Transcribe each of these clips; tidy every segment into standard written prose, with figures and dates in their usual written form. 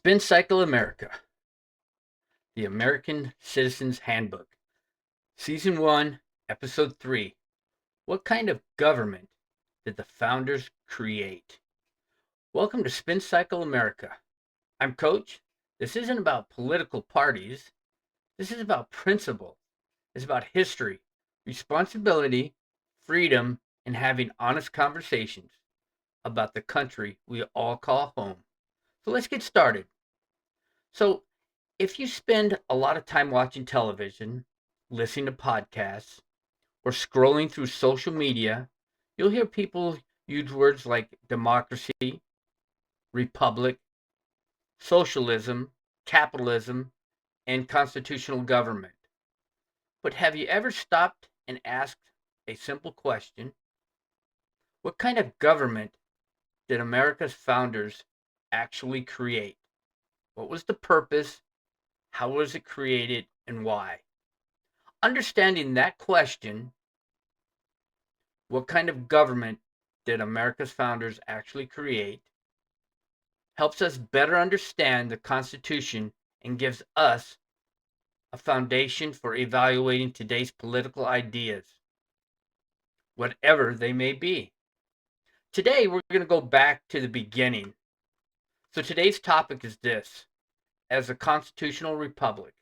Spin Cycle America, the American Citizen's Handbook, Season 1, Episode 3. What kind of government did the founders create? Welcome to Spin Cycle America. I'm Coach. This isn't about political parties. This is about principle. It's about history, responsibility, freedom, and having honest conversations about the country we all call home. So let's get started. So, if you spend a lot of time watching television, listening to podcasts, or scrolling through social media, you'll hear people use words like democracy, republic, socialism, capitalism, and constitutional government. But have you ever stopped and asked a simple question? What kind of government did America's founders actually create? What was the purpose? How was it created, and why? Understanding that question, what kind of government did America's founders actually create, helps us better understand the Constitution and gives us a foundation for evaluating today's political ideas, whatever they may be. Today, we're going to go back to the beginning. So today's topic is this: as a constitutional republic.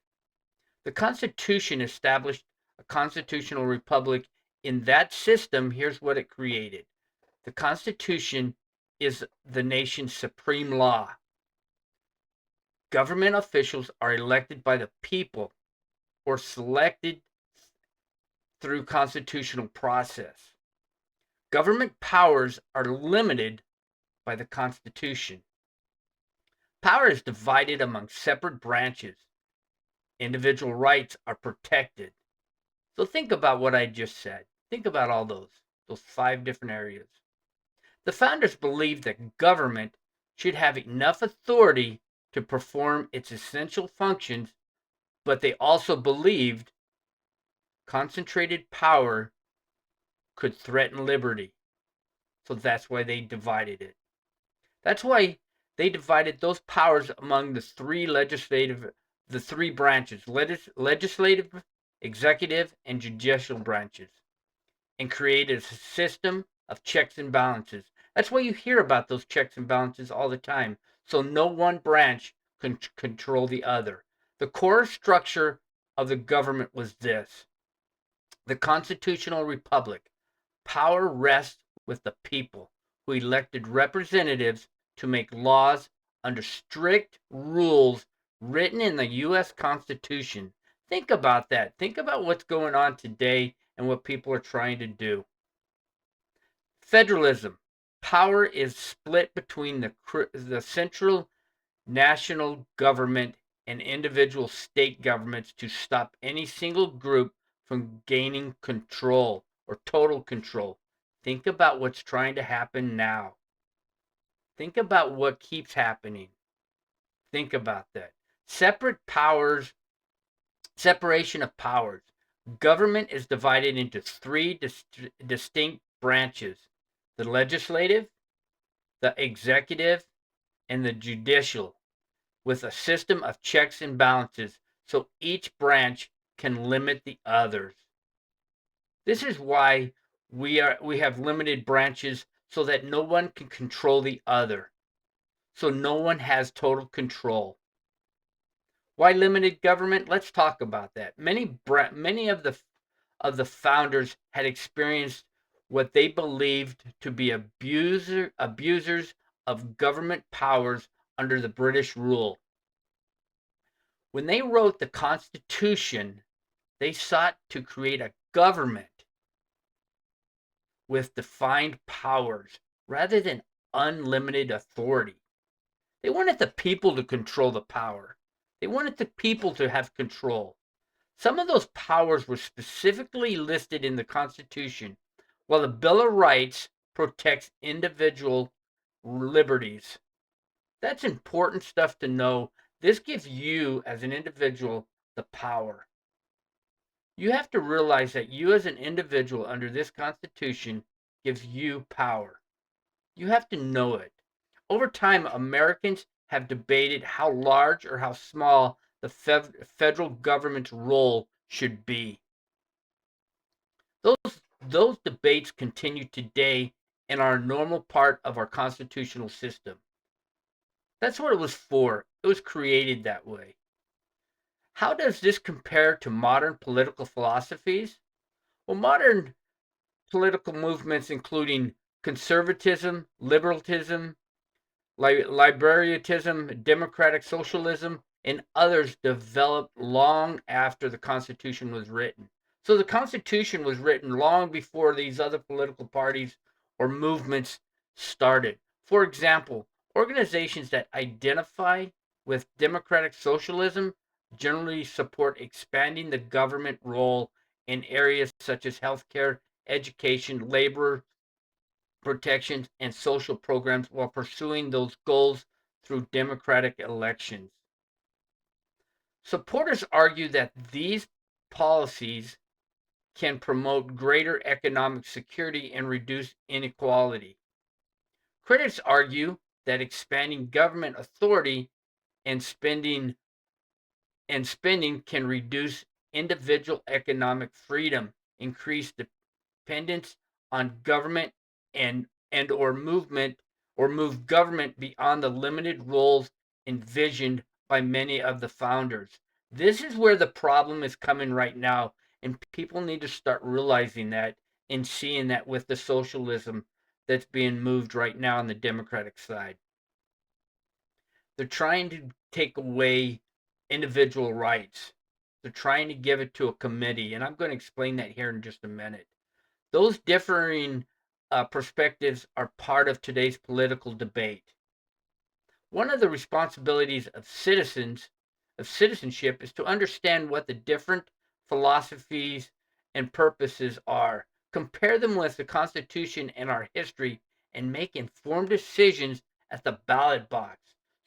The Constitution established a constitutional republic. In that system, here's what it created. The Constitution is the nation's supreme law. Government officials are elected by the people or selected through constitutional process. Government powers are limited by the Constitution. Power is divided among separate branches. Individual rights are protected. So think about what I just said. Think about all those 5 different areas. The founders believed that government should have enough authority to perform its essential functions, but they also believed concentrated power could threaten liberty. So that's why they divided it. That's why they divided those powers among the three branches, legislative, executive, and judicial branches, and created a system of checks and balances. That's why you hear about those checks and balances all the time. So no one branch can control the other. The core structure of the government was this: the constitutional republic. Power rests with the people, who elected representatives to make laws under strict rules written in the U.S. Constitution. Think about that. Think about what's going on today and what people are trying to do. Federalism. Power is split between the central national government and individual state governments to stop any single group from gaining control or total control. Think about what's trying to happen now. Think about what keeps happening. Think about that. Separation of powers. Government is divided into 3 distinct branches: the legislative, the executive, and the judicial, with a system of checks and balances so each branch can limit the others. This is why we have limited branches, so that no one can control the other. So no one has total control. Why limited government? Let's talk about that. Many of the founders had experienced what they believed to be abusers of government powers under the British rule. When they wrote the Constitution, they sought to create a government with defined powers rather than unlimited authority. They wanted the people to control the power. They wanted the people to have control. Some of those powers were specifically listed in the Constitution, while the Bill of Rights protects individual liberties. That's important stuff to know. This gives you, as an individual, the power. You have to realize that you, as an individual, under this Constitution, gives you power. You have to know it. Over time, Americans have debated how large or how small the federal government's role should be. Those debates continue today and are a normal part of our constitutional system. That's what it was for. It was created that way. How does this compare to modern political philosophies? Well, modern political movements, including conservatism, liberalism, libertarianism, democratic socialism, and others, developed long after the Constitution was written. So the Constitution was written long before these other political parties or movements started. For example, organizations that identify with democratic socialism generally support expanding the government role in areas such as healthcare, education, labor protections, and social programs while pursuing those goals through democratic elections. Supporters argue that these policies can promote greater economic security and reduce inequality. Critics argue that expanding government authority and spending can reduce individual economic freedom, increase dependence on government, and or move government beyond the limited roles envisioned by many of the founders. This is where the problem is coming right now, and people need to start realizing that and seeing that with the socialism that's being moved right now on the Democratic side. They're trying to take away individual rights. They're trying to give it to a committee, and I'm going to explain that here in just a minute. Those differing perspectives are part of today's political debate. One of the responsibilities of citizenship is to understand what the different philosophies and purposes are, compare them with the Constitution and our history, and make informed decisions at the ballot box.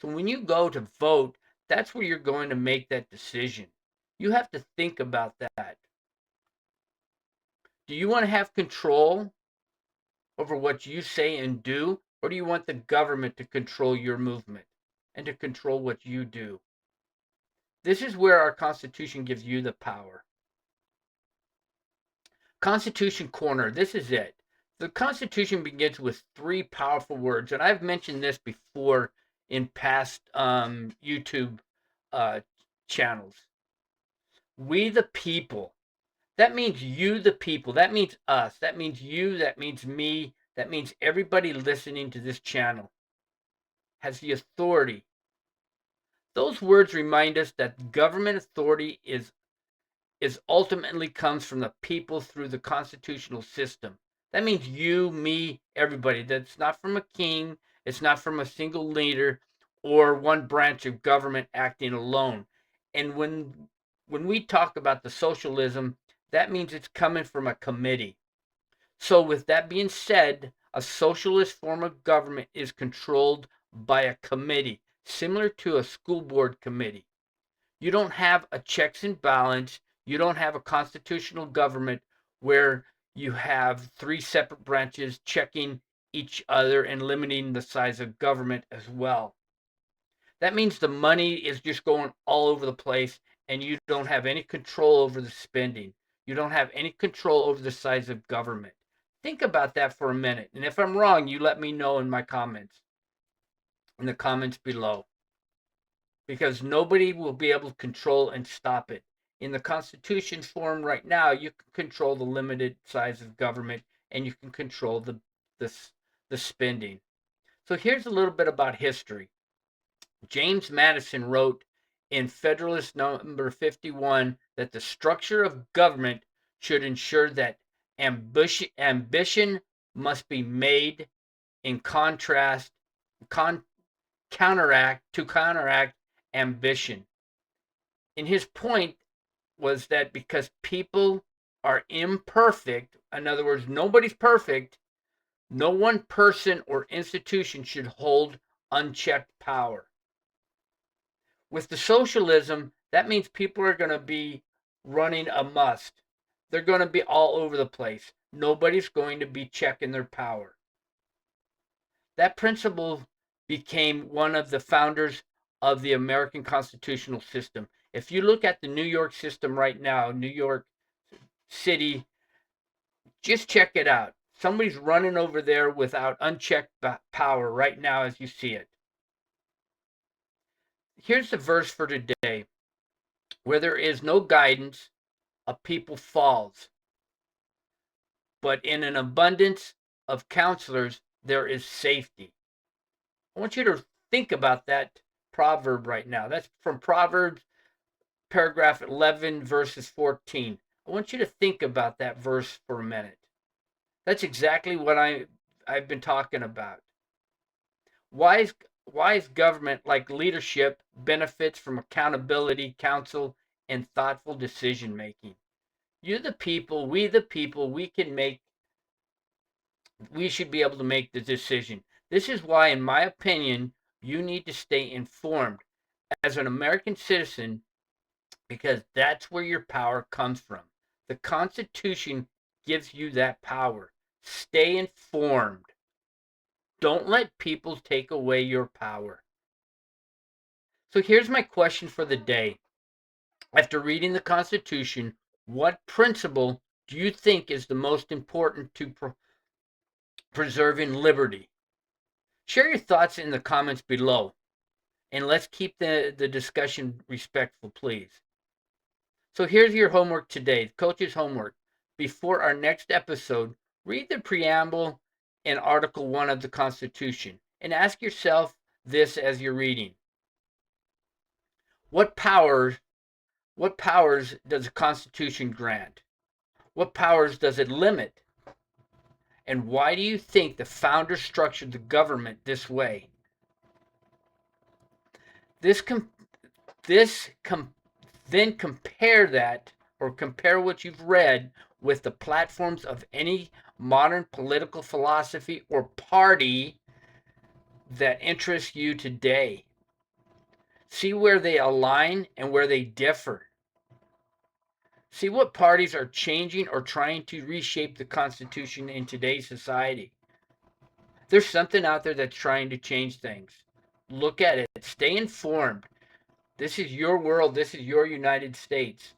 So when you go to vote, that's where you're going to make that decision. You have to think about that. Do you want to have control over what you say and do, or do you want the government to control your movement and to control what you do? This is where our Constitution gives you the power. Constitution Corner, this is it. The Constitution begins with three powerful words, and I've mentioned this before in past YouTube uh, channels. We the people. That means you, the people. That means us. That means you. That means me. That means everybody listening to this channel has the authority. Those words remind us that government authority is ultimately comes from the people through the constitutional system. That means you, me, everybody. That's not from a king. It's not from a single leader or one branch of government acting alone. And when we talk about the socialism, that means it's coming from a committee. So with that being said, a socialist form of government is controlled by a committee, similar to a school board committee. You don't have a checks and balance. You don't have a constitutional government where you have three separate branches checking each other and limiting the size of government as well. That means the money is just going all over the place and you don't have any control over the spending. You don't have any control over the size of government. Think about that for a minute. And if I'm wrong, you let me know in my comments, in the comments below. Because nobody will be able to control and stop it. In the Constitution form right now, you can control the limited size of government and you can control the spending. So here's a little bit about history. James Madison wrote in Federalist Number 51 that the structure of government should ensure that ambition must be made in contrast, counteract ambition. And his point was that because people are imperfect, in other words, nobody's perfect, no one person or institution should hold unchecked power. With the socialism, that means people are going to be running a must. They're going to be all over the place. Nobody's going to be checking their power. That principle became one of the founders of the American constitutional system. If you look at the New York system right now, New York City, just check it out. Somebody's running over there without unchecked power right now as you see it. Here's the verse for today. Where there is no guidance, a people falls. But in an abundance of counselors, there is safety. I want you to think about that proverb right now. That's from Proverbs paragraph 11, verses 14. I want you to think about that verse for a minute. That's exactly what I've been talking about. Wise government, like leadership, benefits from accountability, counsel, and thoughtful decision making. You're the people, we should be able to make the decision. This is why, in my opinion, you need to stay informed as an American citizen, because that's where your power comes from. The Constitution gives you that power. Stay informed. Don't let people take away your power. So here's my question for the day. After reading the Constitution, what principle do you think is the most important to preserving liberty? Share your thoughts in the comments below, and let's keep the discussion respectful, please. So here's your homework today, coach's homework. Before our next episode, read the preamble in Article 1 of the Constitution and ask yourself this as you're reading. What powers does the Constitution grant? What powers does it limit? And why do you think the founders structured the government this way? Then compare that, or compare what you've read with the platforms of any modern political philosophy or party that interests you today. See where they align and where they differ. See what parties are changing or trying to reshape the Constitution in today's society. There's something out there that's trying to change things. Look at it. Stay informed. This is your world. This is your United States.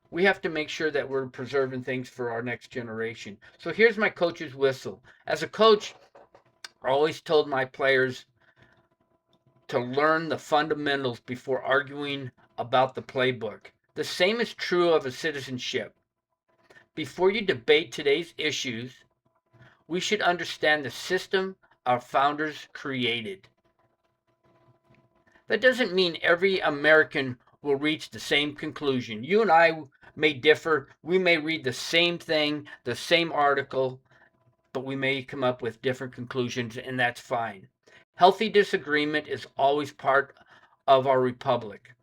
We have to make sure that we're preserving things for our next generation. So here's my coach's whistle. As a coach, I always told my players to learn the fundamentals before arguing about the playbook. The same is true of a citizenship. Before you debate today's issues, we should understand the system our founders created. That doesn't mean every American will reach the same conclusion. You and I may differ. We may read the same thing, the same article, but we may come up with different conclusions, and that's fine. Healthy disagreement is always part of our republic,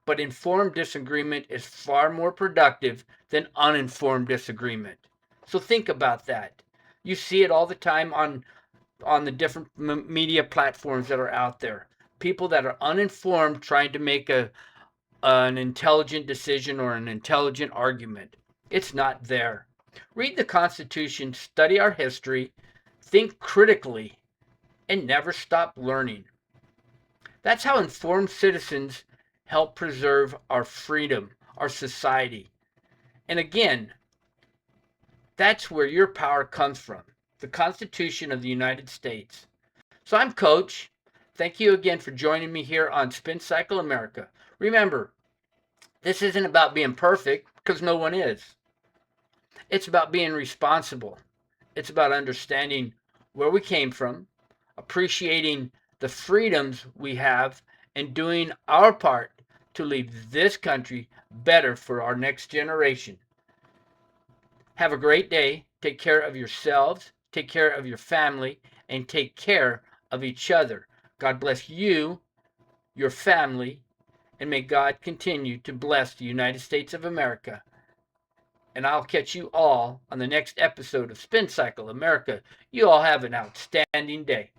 but informed disagreement is far more productive than uninformed disagreement. So think about that. You see it all the time on the different media platforms that are out there. People that are uninformed trying to make an intelligent decision or an intelligent argument. It's not there. Read the Constitution, study our history, think critically, and never stop learning. That's how informed citizens help preserve our freedom, our society. And again, that's where your power comes from, the Constitution of the United States. So I'm Coach. Thank you again for joining me here on Spin Cycle America. Remember, this isn't about being perfect, because no one is. It's about being responsible. It's about understanding where we came from, appreciating the freedoms we have, and doing our part to leave this country better for our next generation. Have a great day. Take care of yourselves, take care of your family, and take care of each other. God bless you, your family, and may God continue to bless the United States of America. And I'll catch you all on the next episode of Spin Cycle America. You all have an outstanding day.